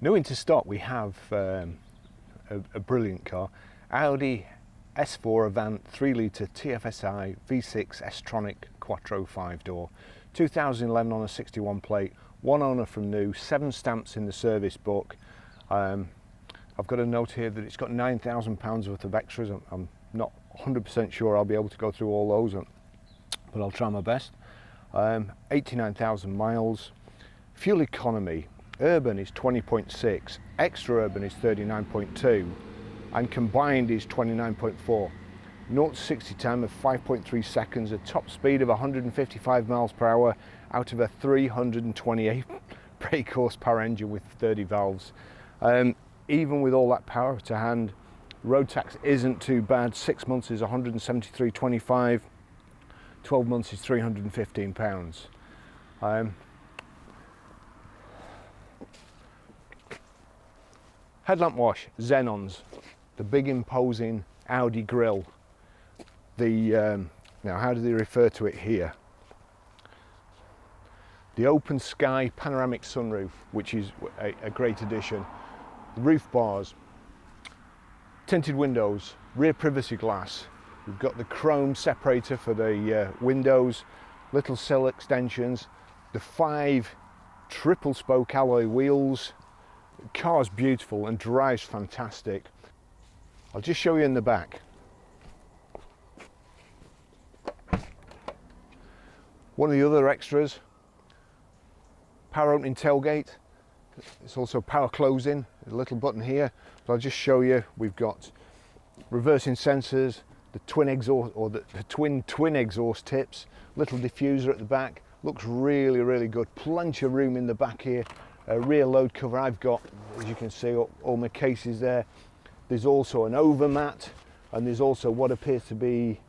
New into stock, we have a brilliant car, Audi S4 Avant 3 litre TFSI V6 S-Tronic Quattro 5-door, 2011 on a 61 plate, one owner from new, 7 stamps in the service book. I've got a note here that it's got £9,000 worth of extras. I'm not 100% sure I'll be able to go through all those, but I'll try my best. 89,000 miles. Fuel economy, urban is 20.6, extra urban is 39.2, and combined is 29.4. 0 to 60 time of 5.3 seconds, a top speed of 155 miles per hour out of a 328 brake horsepower engine with 30 valves. Even with all that power to hand, road tax isn't too bad. 6 months is 173.25, 12 months is £315. Headlamp wash, Xenons, the big imposing Audi grille. Now how do they refer to it here? The open sky panoramic sunroof, which is a great addition. Roof bars, tinted windows, rear privacy glass. We've got the chrome separator for the windows, little sill extensions, the 5 triple spoke alloy wheels. The car's beautiful and drives fantastic. I'll just show you in the back. One of the other extras, power opening tailgate. It's also power closing, a little button here. But I'll just show you, we've got reversing sensors, the twin exhaust, or the twin exhaust tips, little diffuser at the back. Looks really, really good. Plenty of room in the back here. Rear load cover, I've got, as you can see, all my cases there. There's also an overmat, and there's also what appears to be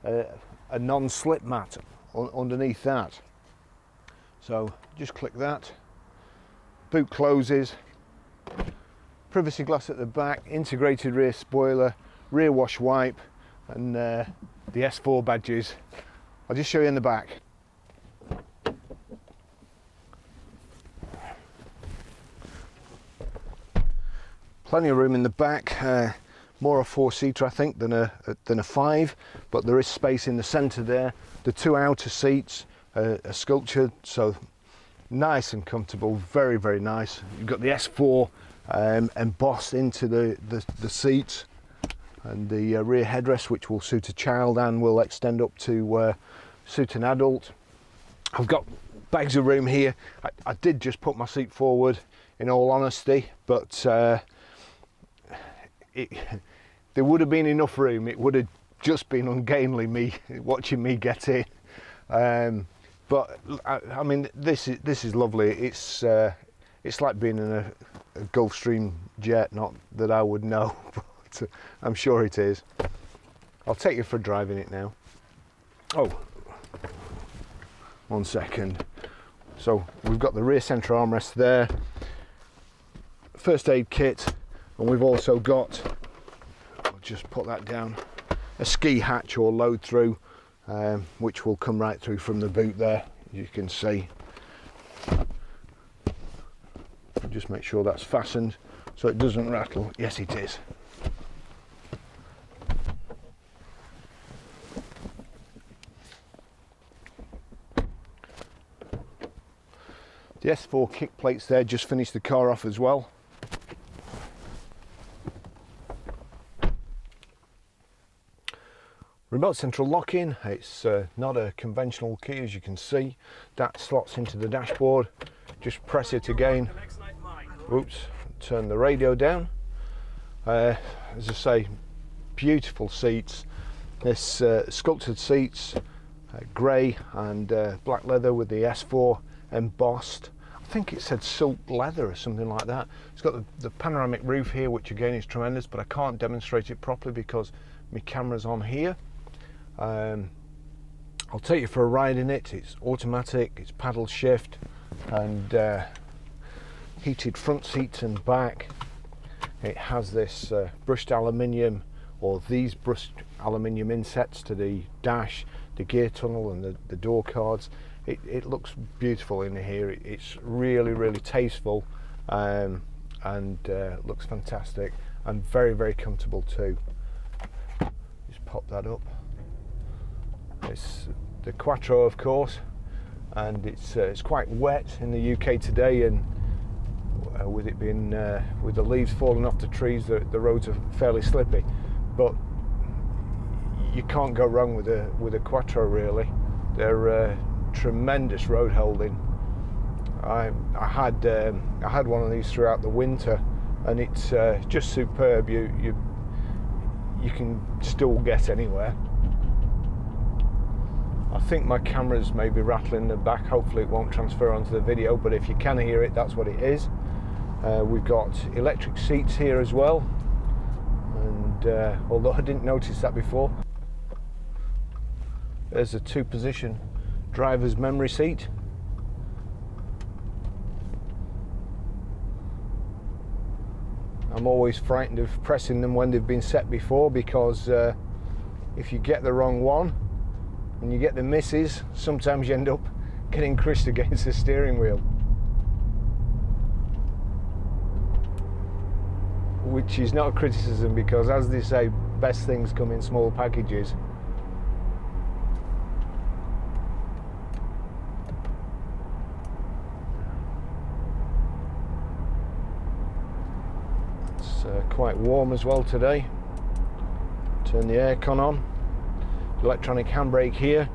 a non-slip mat underneath that. So just click that. Boot closes. Privacy glass at the back, integrated rear spoiler, rear wash wipe, and the S4 badges. I'll just show you in the back. Plenty of room in the back, more a 4-seater I think than a 5, but there is space in the centre there. The 2 outer seats are sculptured, so nice and comfortable, very, very nice. You've got the S4 embossed into the seats, and the rear headrest, which will suit a child and will extend up to suit an adult. I've got bags of room here. I did just put my seat forward, in all honesty, but there would have been enough room. It would have just been ungainly me watching me get in. But I mean, this is lovely. It's like being in a Gulfstream jet. Not that I would know, but I'm sure it is. I'll take you for a drive in it now. Oh, 1 second. So we've got the rear centre armrest there, first aid kit, and we've also got, I'll just put that down, a ski hatch or load through, which will come right through from the boot there, you can see. Just make sure that's fastened so it doesn't rattle. Yes, it is. The S4 kick plates there just finished the car off as well. Remote central locking, it's not a conventional key, as you can see. That slots into the dashboard. Just press it again. Oops, turn the radio down. As I say, beautiful seats. This sculpted seats, grey and black leather with the S4 embossed. I think it said silk leather or something like that. It's got the panoramic roof here, which again is tremendous, but I can't demonstrate it properly because my camera's on here. I'll take you for a ride in it. It's automatic, it's paddle shift, and heated front seats and back. It has this brushed aluminium, or these brushed aluminium insets to the dash, the gear tunnel and the door cards. It looks beautiful in here. It's really, really tasteful, and looks fantastic, and very, very comfortable too. Just pop that up. It's the Quattro, of course, and it's quite wet in the UK today, and with it being with the leaves falling off the trees, the roads are fairly slippy, but you can't go wrong with a Quattro really. They're tremendous road holding. I had one of these throughout the winter, and it's just superb. You can still get anywhere. I think my camera's maybe rattling in the back. Hopefully it won't transfer onto the video, but if you can hear it, that's what it is. We've got electric seats here as well, and although I didn't notice that before, there's a 2-position driver's memory seat. I'm always frightened of pressing them when they've been set before, because if you get the wrong one and you get the misses, sometimes you end up getting crushed against the steering wheel, which is not a criticism, because as they say, best things come in small packages. It's quite warm as well today. Turn the aircon on. Electronic handbrake here.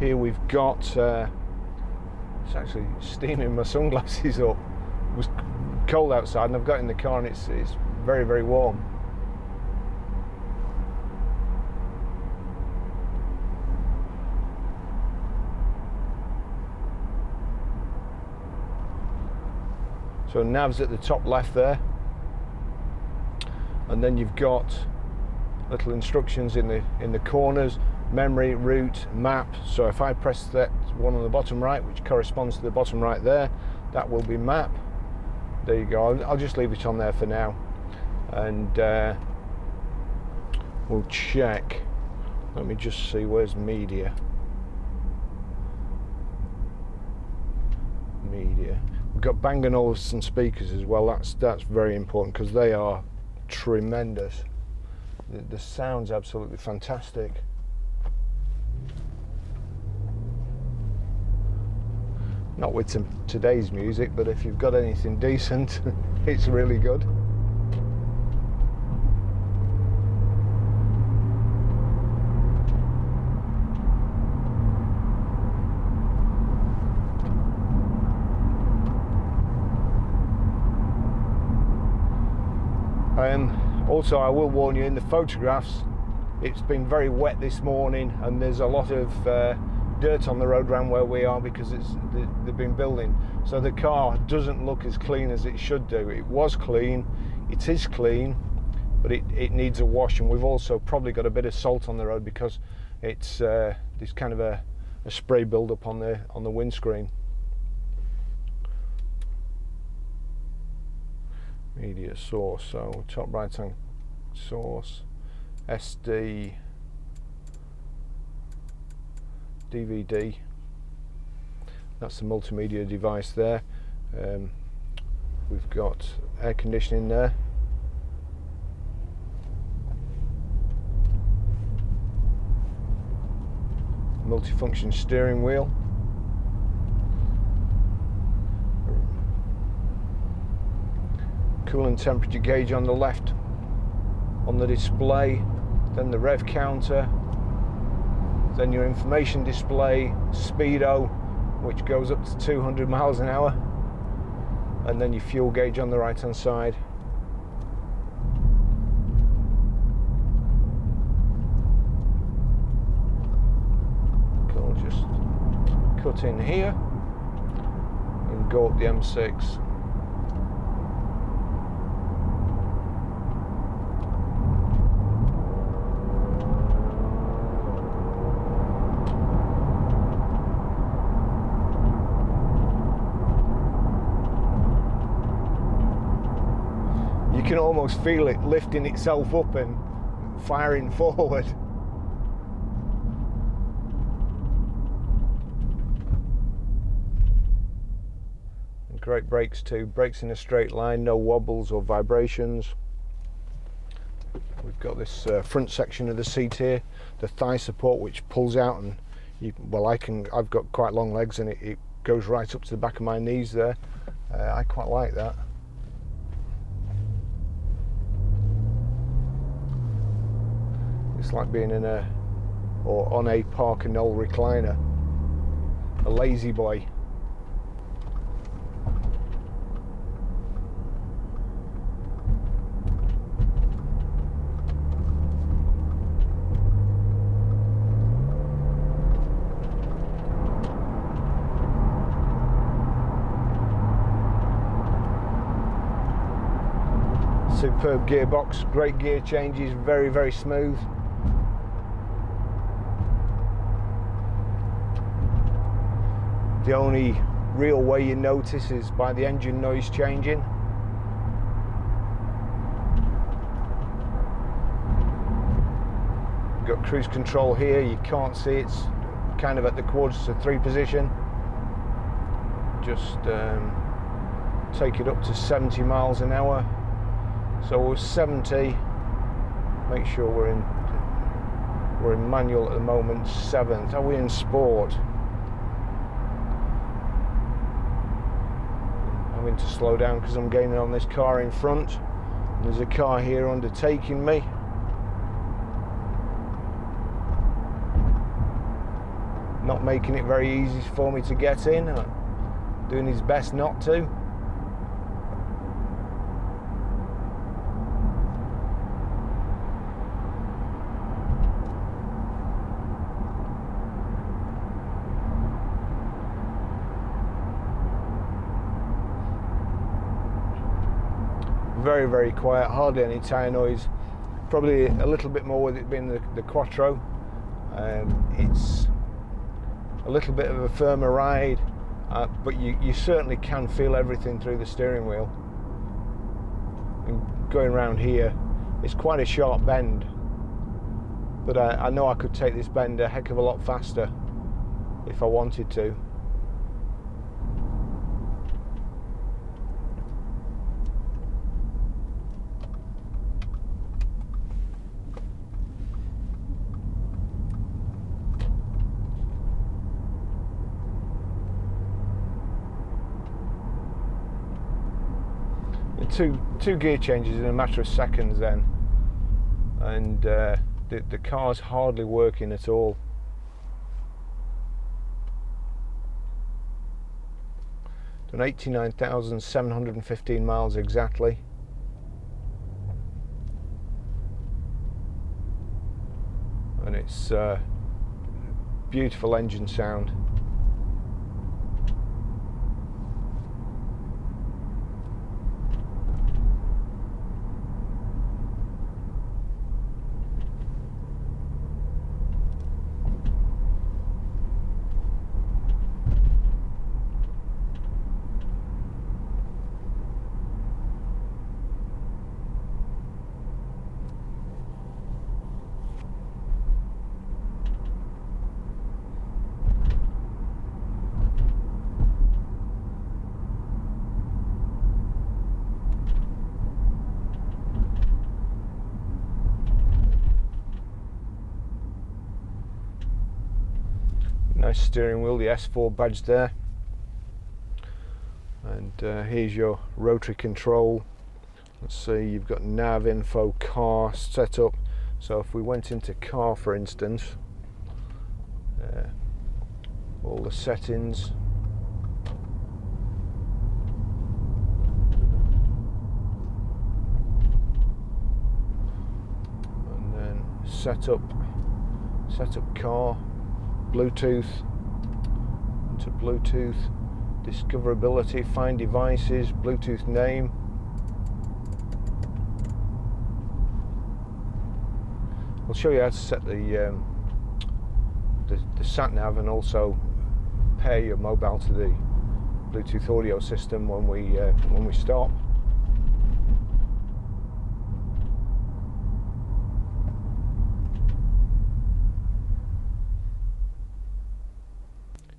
Here we've got, it's actually steaming my sunglasses up. It was cold outside and I've got in the car and it's very, very warm. So nav's at the top left there, and then you've got little instructions in the corners: memory, route, map. So if I press that one on the bottom right, which corresponds to the bottom right there, that will be map. There you go. I'll just leave it on there for now, and we'll check. Let me just see, where's media. We've got Bang & Olufsen speakers as well. That's very important, because they are tremendous. The sound's absolutely fantastic. Not with today's music, but if you've got anything decent, it's really good. Also, I will warn you, in the photographs, it's been very wet this morning, and there's a lot of dirt on the road around where we are, because they've been building. So the car doesn't look as clean as it should do. It was clean, it is clean, but it needs a wash. And we've also probably got a bit of salt on the road, because it's there's kind of a spray build up on the windscreen. Media source, so top right hand source, SD, DVD. That's the multimedia device there. We've got air conditioning there. Multifunction steering wheel. Coolant temperature gauge on the left on the display, then the rev counter, then your information display, speedo, which goes up to 200 miles an hour, and then your fuel gauge on the right hand side. cut in here and go up the M6. You can almost feel it lifting itself up and firing forward. And great brakes too, brakes in a straight line, no wobbles or vibrations. We've got this front section of the seat here, the thigh support, which pulls out, and I've got quite long legs, and it goes right up to the back of my knees there. I quite like that. It's like being in on a Park and Knoll recliner, a lazy boy. Superb gearbox, great gear changes, very, very smooth. The only real way you notice is by the engine noise changing. You've got cruise control here, you can't see, it's kind of at the quarters to 3 position. Just take it up to 70 miles an hour. So we're 70, make sure we're in manual at the moment, 7th. Are we in sport? Having to slow down because I'm gaining on this car in front. There's a car here undertaking me. Not making it very easy for me to get in, doing his best not to. Very, very quiet, hardly any tyre noise. Probably a little bit more with it being the Quattro. It's a little bit of a firmer ride, but you certainly can feel everything through the steering wheel. And going around here, it's quite a sharp bend, but I know I could take this bend a heck of a lot faster if I wanted to. Two gear changes in a matter of seconds then, and the car's hardly working at all. Done 89,715 miles exactly. And it's beautiful engine sound. Nice steering wheel, the S4 badge there, and here's your rotary control. Let's see, you've got nav info, car setup. So if we went into car, for instance, all the settings, and then setup car, Bluetooth, to Bluetooth, discoverability, find devices, Bluetooth name. I'll show you how to set the sat nav and also pair your mobile to the Bluetooth audio system when we stop.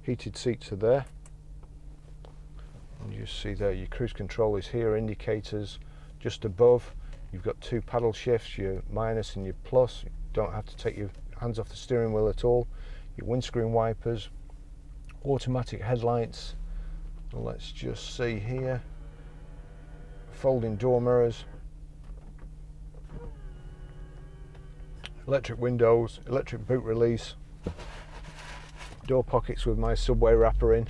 Heated seats are there. And you see there your cruise control is here, indicators just above. You've got two paddle shifts, your minus and your plus. You don't have to take your hands off the steering wheel at all. Your windscreen wipers, automatic headlights. Let's just see here. Folding door mirrors. Electric windows, electric boot release. Door pockets with my subway wrapper in.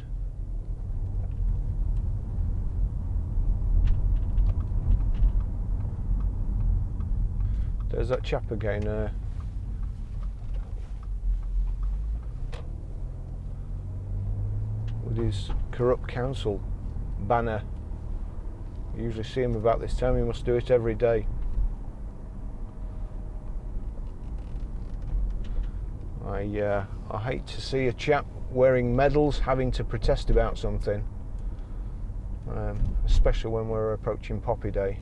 There's that chap again with his corrupt council banner. You usually see him about this time, he must do it every day. I hate to see a chap wearing medals having to protest about something, especially when we're approaching Poppy Day.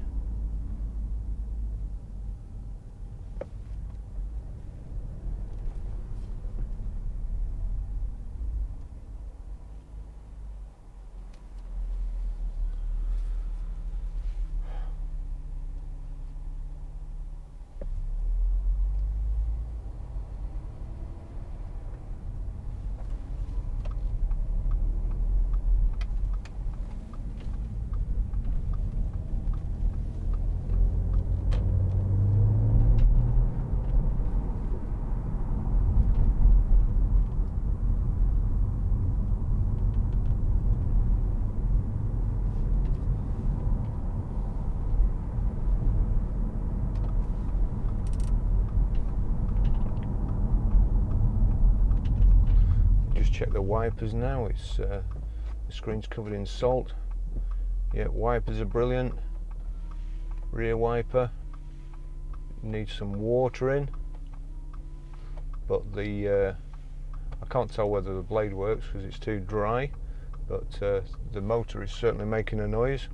Check the wipers now. It's the screen's covered in salt. Yeah, wipers are brilliant. Rear wiper needs some water in, but I can't tell whether the blade works because it's too dry, but the motor is certainly making a noise.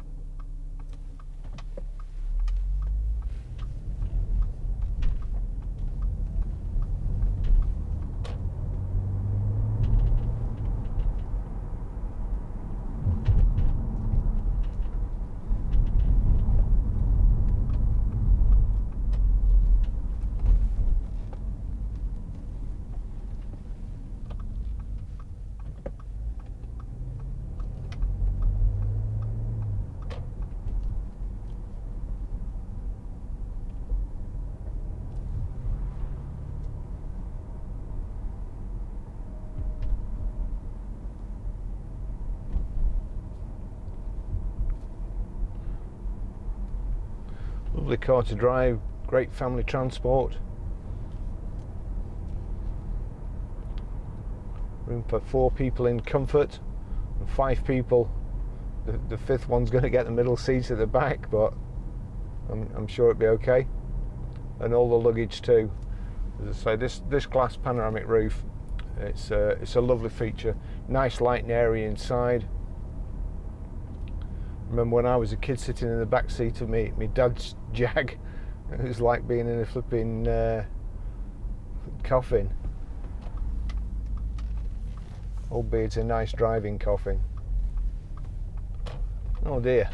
Lovely car to drive, great family transport. Room for 4 people in comfort and 5 people. The 5th one's going to get the middle seats at the back, but I'm sure it'll be okay. And all the luggage too. As I say, this glass panoramic roof, it's a lovely feature. Nice light and airy inside. Remember when I was a kid sitting in the back seat of my dad's Jag, it was like being in a flipping coffin. Albeit a nice driving coffin. Oh dear.